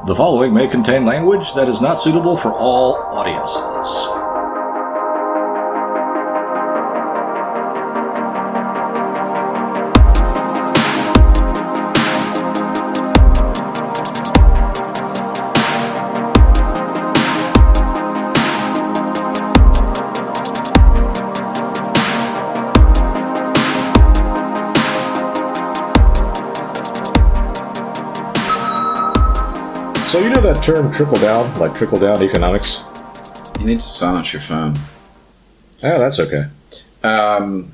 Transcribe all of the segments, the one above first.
The following may contain language that is not suitable for all audiences. So you know that term trickle-down, like trickle-down economics? You need to silence your phone. Oh, that's okay.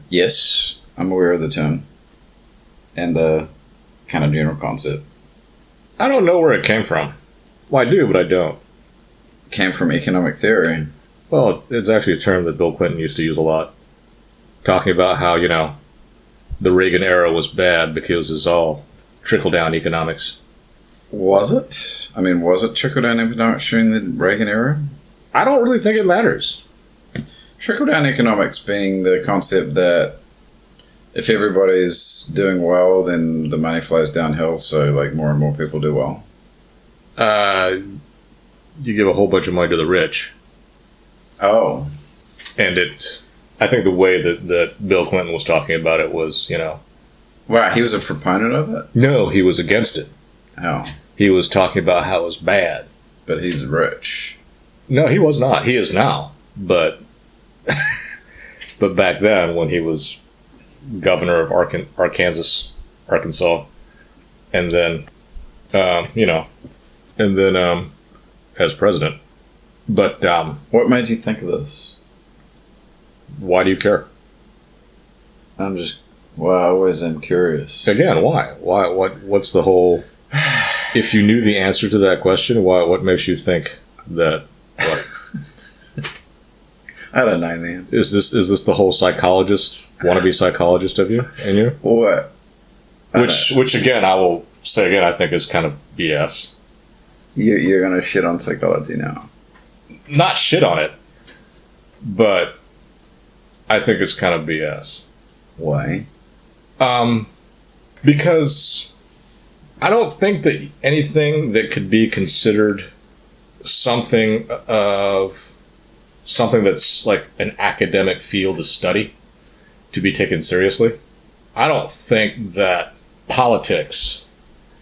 Yes, I'm aware of the term and the kind of general concept. I don't know where it came from. Well, I do, but I don't. It came from economic theory. Well, it's actually a term that Bill Clinton used to use a lot. Talking about how, the Reagan era was bad because it's all trickle-down economics. Was it? I mean, was it trickle-down economics during the Reagan era? I don't really think it matters. Trickle-down economics being the concept that if everybody's doing well, then the money flows downhill, so like more and more people do well. You give a whole bunch of money to the rich. Oh. And I think the way that Bill Clinton was talking about it was, Wow, he was a proponent of it? No, he was against it. Oh. He was talking about how it was bad. But he's rich. No, he was not. He is now. But but back then, when he was governor of Arkansas, and then, as president. But what made you think of this? Why do you care? I always am curious. Again, why? Why? What's the whole... If you knew the answer to that question, what makes you think that? What? I don't know, man. Is this the whole wannabe psychologist of you? In you? What? Which again, I will say again, I think is kind of BS. You're gonna shit on psychology now? Not shit on it, but I think it's kind of BS. Why? Because I don't think that anything that could be considered something that's like an academic field of study to be taken seriously. I don't think that politics,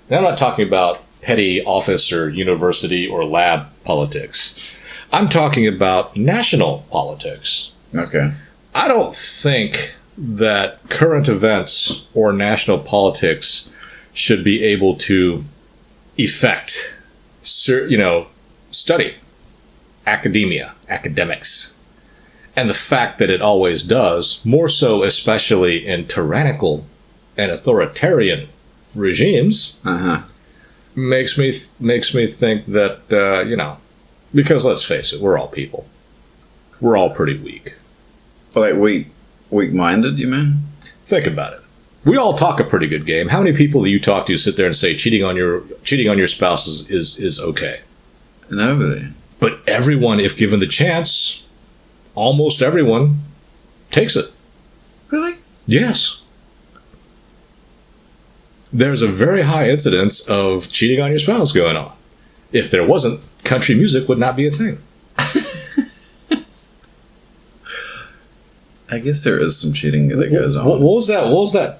and I'm not talking about petty office or university or lab politics. I'm talking about national politics. Okay. I don't think that current events or national politics should be able to affect, study, academics. And the fact that it always does, more so especially in tyrannical and authoritarian regimes, makes me think that, because let's face it, we're all people. We're all pretty weak. Like weak-minded, you mean? Think about it. We all talk a pretty good game. How many people that you talk to sit there and say cheating on your spouse is okay? Nobody. But everyone, if given the chance, almost everyone takes it. Really? Yes. There's a very high incidence of cheating on your spouse going on. If there wasn't, country music would not be a thing. I guess there is some cheating that goes on. What was that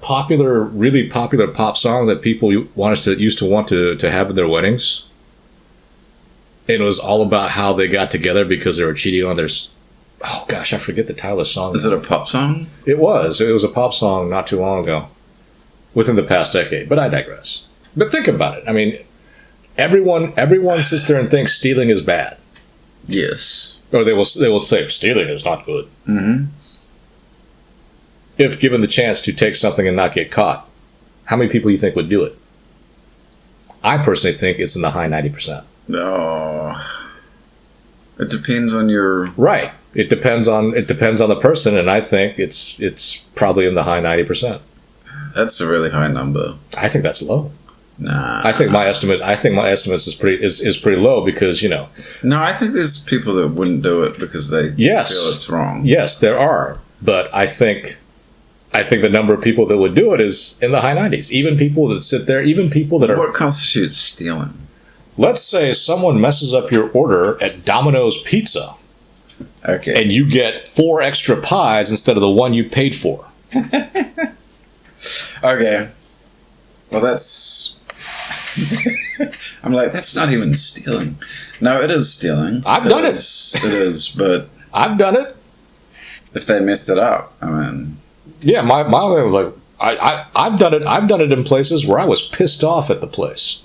really popular pop song that people used to want to have in their weddings? And it was all about how they got together because they were cheating on their... Oh gosh, I forget the title of the song. Is it a pop song? It was. It was a pop song not too long ago. Within the past decade. But I digress. But think about it. I mean, everyone sits there and thinks stealing is bad. Yes. Or they will say stealing is not good. Mm-hmm. If given the chance to take something and not get caught, how many people do you think would do it? I personally think it's in the high 90%. Oh. It depends on your... Right. It depends on the person, and I think it's probably in the high 90%. That's a really high number. I think that's low. Nah. I think my estimate is pretty low because, No, I think there's people that wouldn't do it because they feel it's wrong. Yes, there are. But I think the number of people that would do it is in the high 90s. Even people that sit there, even people that are... What constitutes stealing? let's say someone messes up your order at Domino's Pizza. Okay. And you get 4 extra pies instead of the one you paid for. Okay. Well, that's... I'm like, that's not even stealing. No, it is stealing. I've done it. It is, but... I've done it. If they messed it up, I mean... Yeah, my thing was like, I've done it. I've done it in places where I was pissed off at the place.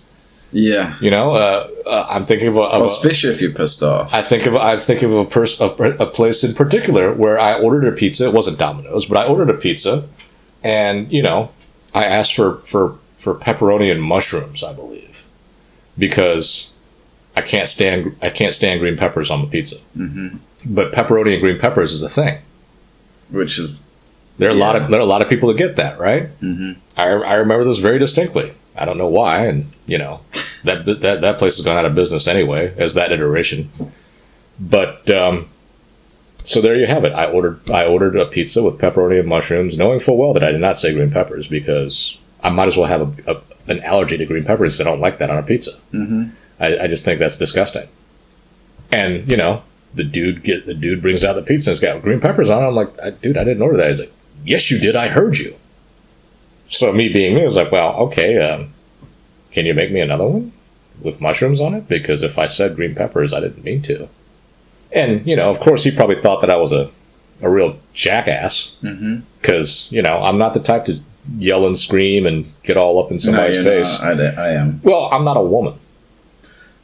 Yeah. You know, I'm thinking of especially if you're pissed off. I think of a place in particular where I ordered a pizza. It wasn't Domino's, but I ordered a pizza, and you know, I asked for pepperoni and mushrooms, I believe, because I can't stand green peppers on the pizza. Mm-hmm. But pepperoni and green peppers is a thing. Which is there are a lot of people that get that, right? Mm-hmm. I remember this very distinctly. I don't know why, and you know that place has gone out of business anyway as that iteration. But so there you have it. I ordered a pizza with pepperoni and mushrooms, knowing full well that I did not say green peppers because I might as well have an allergy to green peppers because I don't like that on a pizza. Mm-hmm. I just think that's disgusting. And you know, the dude brings out the pizza and it's got green peppers on it. I'm like, dude, I didn't order that. He's like, yes, you did. I heard you. So me being me, I was like, well, okay, can you make me another one with mushrooms on it? Because if I said green peppers, I didn't mean to. And, you know, of course, he probably thought that I was a real jackass. Because, you know, I'm not the type to yell and scream and get all up in somebody's face. I am. Well, I'm not a woman.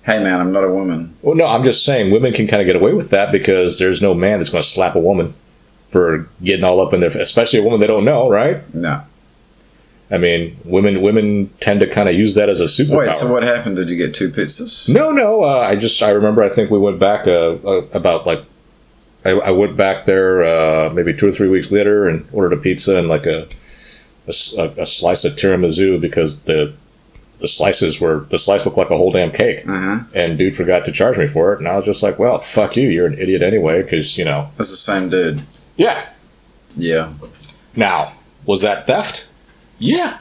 Hey, man, I'm not a woman. Well, no, I'm just saying women can kind of get away with that because there's no man that's going to slap a woman for getting all up in their face, especially a woman they don't know, right? No. I mean, women tend to kind of use that as a superpower. Wait, so what happened? Did you get 2 pizzas? No. I remember. I think we went back about like I went back there maybe 2 or 3 weeks later and ordered a pizza and like a slice of tiramisu because the slice looked like a whole damn cake. And dude forgot to charge me for it, and I was just like, well, fuck you, you're an idiot anyway, because you know it's the same dude. Yeah. Now, was that theft? Yeah.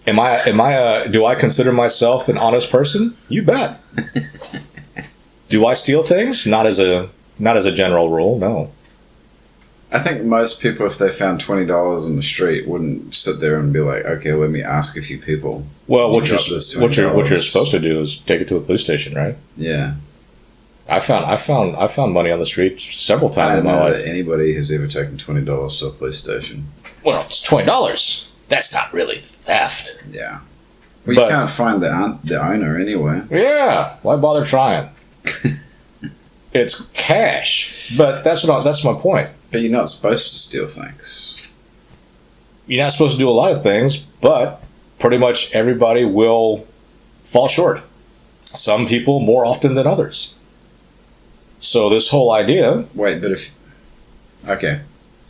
Do I consider myself an honest person? You bet. Do I steal things? Not as a general rule, no. I think most people, if they found $20 on the street, wouldn't sit there and be like, okay, let me ask a few people. Well, what you're supposed to do is take it to a police station, right? Yeah. I found money on the street several times in my life. I don't know that anybody has ever taken $20 to a police station. Well, it's $20. That's not really theft. Yeah. Well, you can't find the owner anyway. Yeah. Why bother trying? It's cash. But that's my point. But you're not supposed to steal things. You're not supposed to do a lot of things, but pretty much everybody will fall short. Some people more often than others. So this whole idea... Wait, but if... Okay.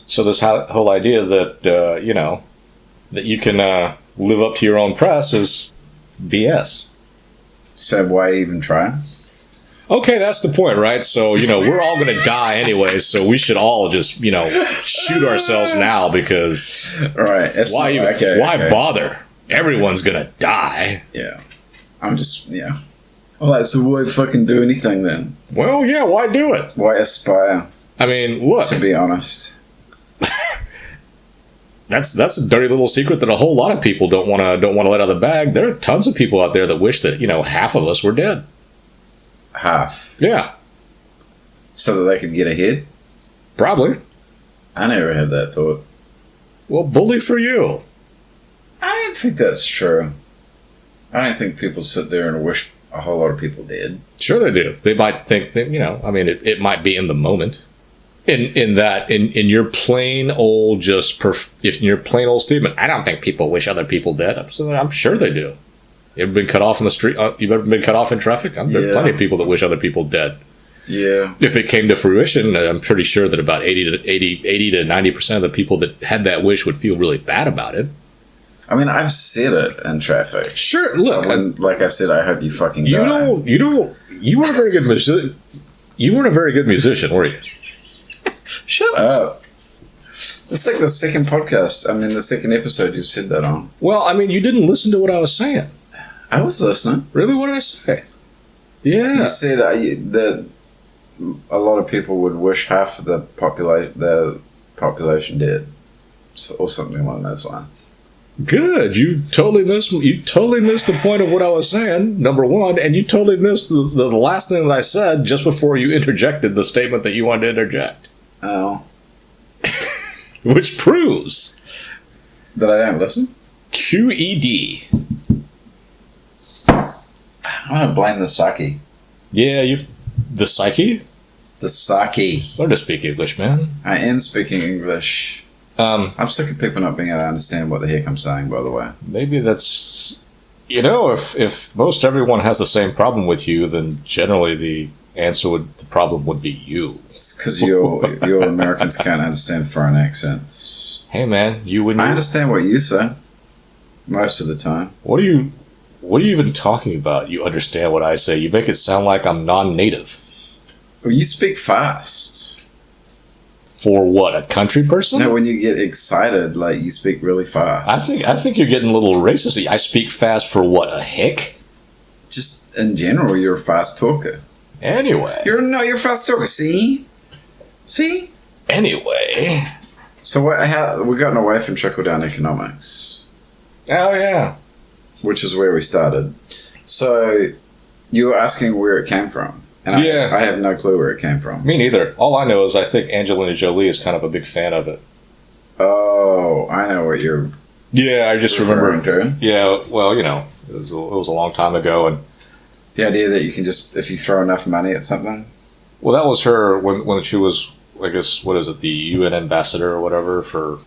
So this whole idea that, you know, that you can live up to your own press is BS. So why even try? Okay, that's the point, right? So, you know, we're all going to die anyway, so we should all just, you know, shoot ourselves now because... Right. Why bother? Everyone's going to die. Yeah. Yeah. Alright, so why fucking do anything then? Well, yeah, why do it? Why aspire? I mean, look. To be honest. That's a dirty little secret that a whole lot of people don't want to let out of the bag. There are tons of people out there that wish that, you know, half of us were dead. Half? Yeah. So that they could get ahead? Probably. I never had that thought. Well, bully for you. I don't think that's true. I don't think people sit there and wish a whole lot of people dead. Sure they do. They might think that, you know, I mean, it might be in the moment. In your plain old in your plain old statement, I don't think people wish other people dead. I'm sure they do. You ever been cut off in the street? You've ever been cut off in traffic? There are plenty of people that wish other people dead. Yeah. If it came to fruition, I'm pretty sure that about 80 to 90% of the people that had that wish would feel really bad about it. I mean, I've said it in traffic. Sure, look. Like I've said, I hope you fucking die. You weren't a very good musician. You weren't a very good musician, were you? Shut up. It's like the second the second episode you said that on. Well, I mean, you didn't listen to what I was saying. I was listening. Really? What did I say? Yeah. You said that a lot of people would wish half of the population dead, or something along those lines. Good. You totally missed the point of what I was saying, number one, and you totally missed the last thing that I said just before you interjected the statement that you wanted to interject. Oh. Which proves that I don't listen? QED. I'm going to blame the sake. Yeah, the psyche? The sake. Learn to speak English, man. I am speaking English. I'm sick of people not being able to understand what the heck I'm saying, by the way. Maybe that's... if most everyone has the same problem with you, then generally the problem would be you. It's because you Americans can't understand foreign accents. Hey, man, I understand what you say. Most of the time. What are you even talking about? You understand what I say? You make it sound like I'm non-native. Well, you speak fast. For what, a country person? No, when you get excited, like, you speak really fast. I think you're getting a little racist. I speak fast for what, a hick? Just in general, you're a fast talker. Anyway. You're a fast talker, see? See? Anyway. So we're gotten away from trickle-down economics. Oh, yeah. Which is where we started. So you were asking where it came from. And I have no clue where it came from. Me neither. All I know is I think Angelina Jolie is kind of a big fan of it. Oh, I know what you're... Yeah, I just remember... To. Yeah, well, it was a long time ago. And the idea that you can just, if you throw enough money at something? Well, that was her when she was, I guess, what is it, the UN ambassador or whatever for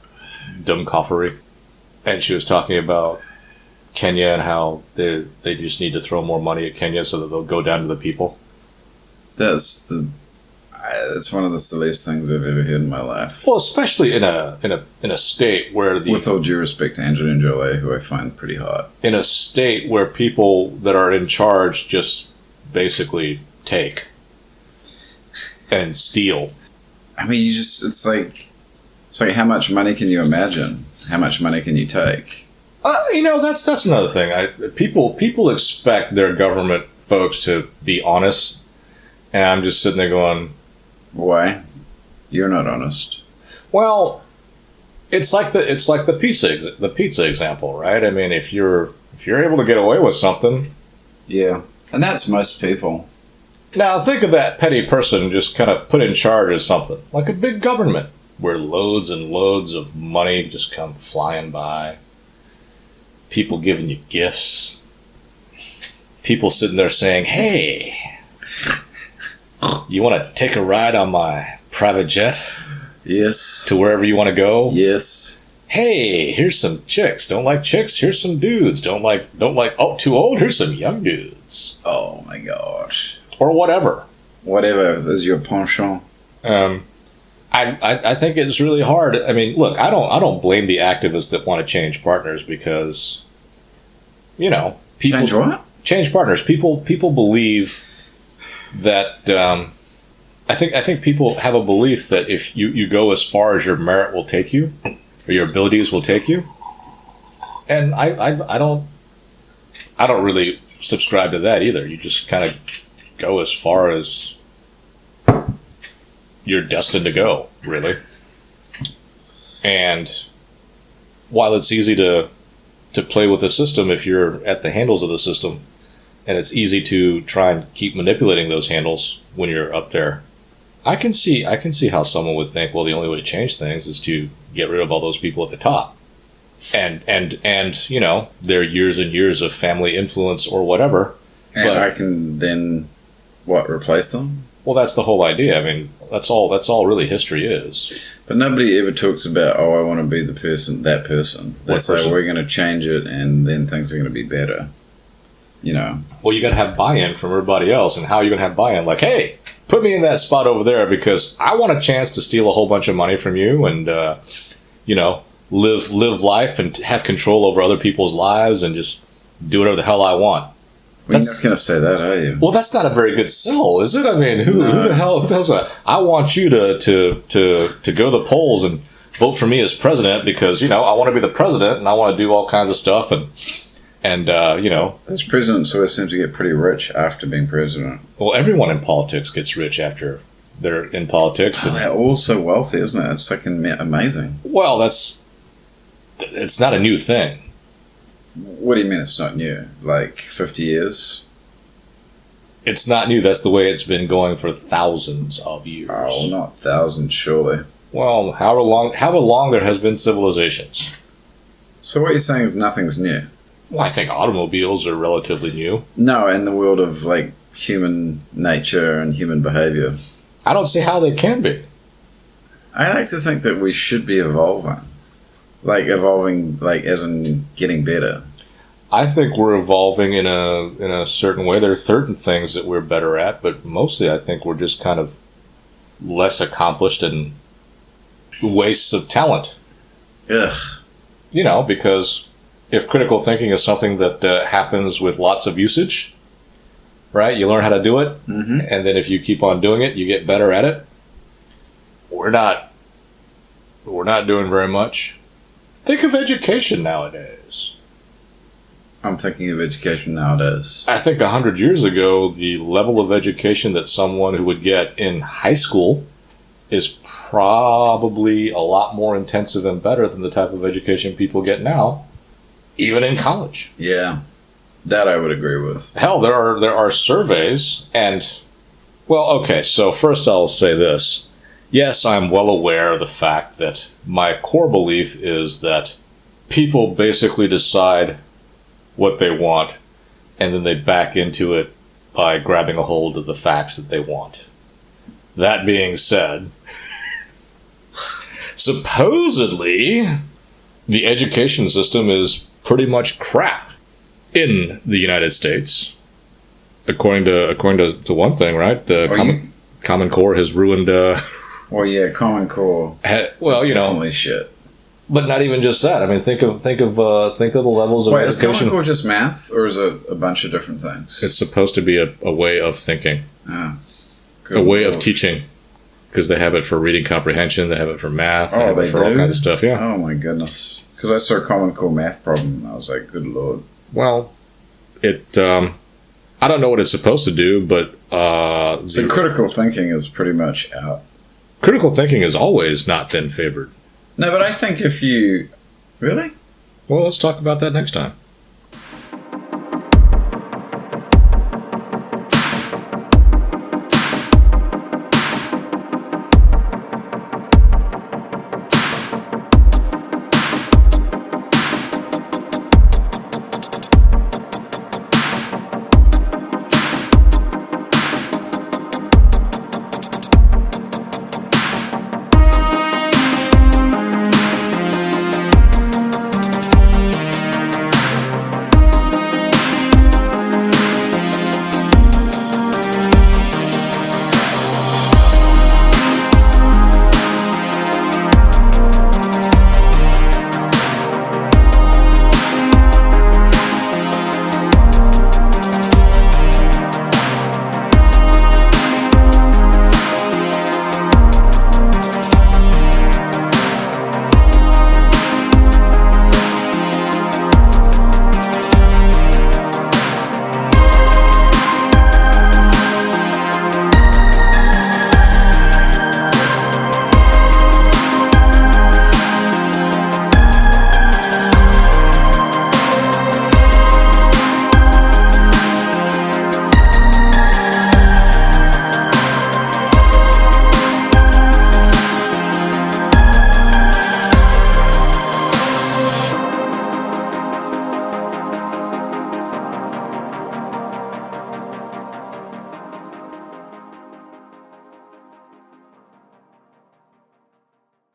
Dumcoffery. And she was talking about Kenya and how they just need to throw more money at Kenya so that they'll go down to the people. That's one of the silliest things I've ever heard in my life. Well, especially in a state where with all due respect to Angelina Jolie, who I find pretty hot. In a state where people that are in charge just basically take and steal. I mean, it's like how much money can you imagine? How much money can you take? That's another thing. People expect their government folks to be honest. And I'm just sitting there going, why? You're not honest. Well, it's like the pizza example, right? I mean, if you're able to get away with something, yeah, and that's most people. Now think of that petty person just kind of put in charge of something, like a big government, where loads and loads of money just come flying by. People giving you gifts. People sitting there saying, "Hey, you want to take a ride on my private jet? Yes. To wherever you want to go? Yes. Hey, here's some chicks. Don't like chicks? Here's some dudes. Don't like, oh, too old? Here's some young dudes." Oh my gosh. Or whatever. Whatever is your penchant. I think it's really hard. I mean, look, I don't blame the activists that want to change partners because, people change what? Change partners. People believe that I think people have a belief that if you go as far as your merit will take you, or your abilities will take you, and I don't really subscribe to that either. You just kind of go as far as you're destined to go, really. And while it's easy to play with the system if you're at the handles of the system, and it's easy to try and keep manipulating those handles when you're up there, I can see how someone would think, well, the only way to change things is to get rid of all those people at the top. And their years and years of family influence or whatever. And I can then replace them? Well, that's the whole idea. I mean, that's all really history is. But nobody ever talks about, I want to be that person. They say, we're going to change it and then things are going to be better. Well, you got to have buy-in from everybody else. And how are you going to have buy-in? Like, hey, put me in that spot over there because I want a chance to steal a whole bunch of money from you and, live life and have control over other people's lives and just do whatever the hell I want. Well, you're not going to say that, are you? Well, that's not a very good sell, is it? I mean, who the hell does that? I want you to go to the polls and vote for me as president because, I want to be the president and I want to do all kinds of stuff. And And, Those presidents always seem to get pretty rich after being president. well, everyone in politics gets rich after they're in politics. They're all so wealthy, isn't it? It's fucking amazing. Well, it's not a new thing. What do you mean it's not new? Like 50 years? It's not new. That's the way it's been going for thousands of years. Oh, not thousands, surely. Well, however long there has been civilizations. So what you're saying is nothing's new? Well, I think automobiles are relatively new. No, in the world of, like, human nature and human behavior. I don't see how they can be. I like to think that we should be evolving. Like, evolving, like, as in getting better. I think we're evolving in a certain way. There are certain things that we're better at, but mostly I think we're just kind of less accomplished and wastes of talent. Ugh. Because if critical thinking is something that happens with lots of usage, right? You learn how to do it, and then if you keep on doing it, you get better at it. We're not doing very much. Think of education nowadays. I'm thinking of education nowadays. I think 100 years ago, the level of education that someone who would get in high school is probably a lot more intensive and better than the type of education people get now, even in college. Yeah, that I would agree with. Hell, there are surveys, and, well, okay, so first I'll say this. Yes, I'm well aware of the fact that my core belief is that people basically decide what they want, and then they back into it by grabbing a hold of the facts that they want. That being said, supposedly, the education system is pretty much crap in the United States. According to one thing, right? The Common Core has ruined... Well, yeah, Common Core. Definitely shit. But not even just that. I mean, think of the levels of education. Is Common Core just math, or is it a bunch of different things? It's supposed to be a way of thinking, a way of teaching, because they have it for reading comprehension, they have it for math, they have it for do? all kinds of stuff. Yeah. Oh my goodness! Because I saw a Common Core math problem, and I was like, "Good lord." Well, I don't know what it's supposed to do, but so critical thinking is pretty much out. Critical thinking has always not been favored. No, but I think if you... Really? Well, let's talk about that next time.